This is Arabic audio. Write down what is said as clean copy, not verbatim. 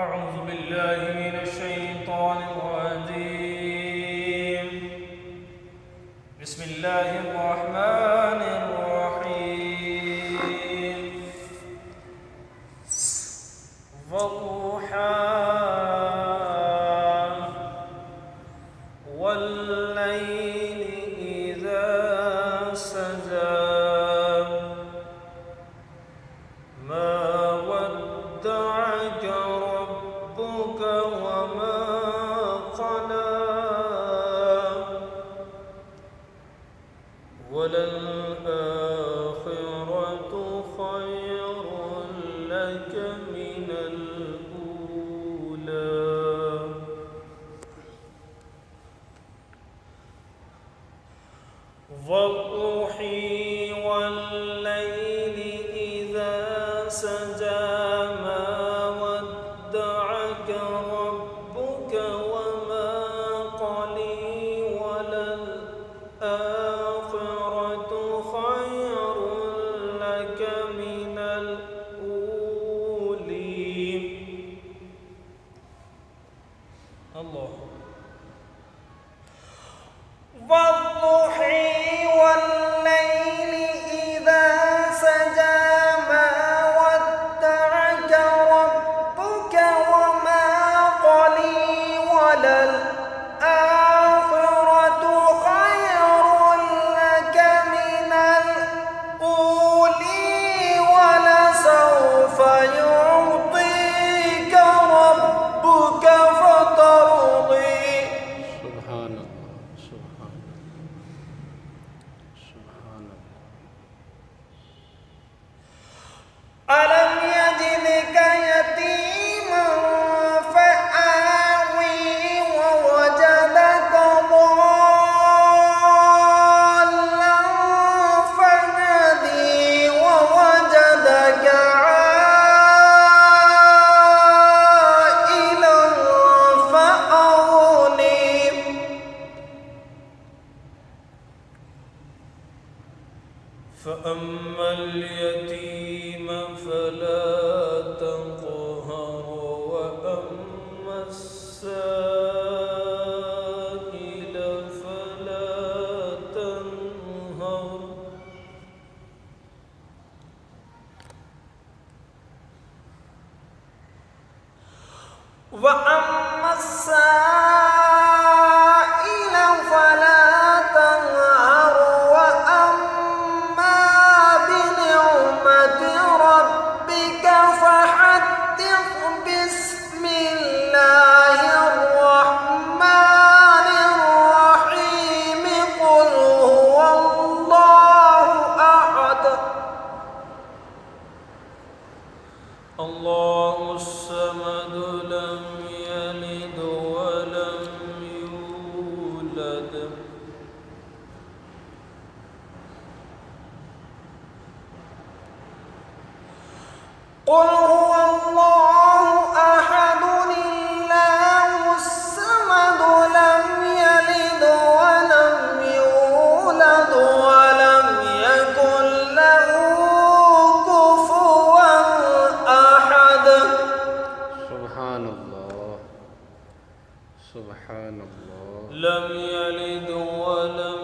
أعوذ بالله من الشيطان الرجيم. بسم الله الرحمن الرحيم. والضحى والليل إذا سجى ما ودعك ربك وما قلى وللآخرة خير لك من الأولى والضحى والليل إذا سجى ما ودعك ربك وما قلى وللآخرة خير لك من الأولى. الله. والضحى والليل إذا سجى ما ودعك ربك وما قلى وللآخرة خير لك من الأولى ولسوف يعطيك ربك فترضى. سبحان الله سبحان الله. ألم يجدك يتيما فآوي ووجدك ضالا فهدى ووجدك عائلا فأغنى. فأما اليتيم فلا تقهر وأما السائل فلا تنهر. وأما السائل فلا تنهر وأما بنعمة ربك فحدث. بسم الله الرحمن الرحيم. قل هو الله أحد الله الصمد لم يلد ولم يولد قل هو الله أحد الله الصمد لم يلد ولم يولد ولم يكن له كفوا أحد. سبحان الله سبحان الله. لم يلد ولم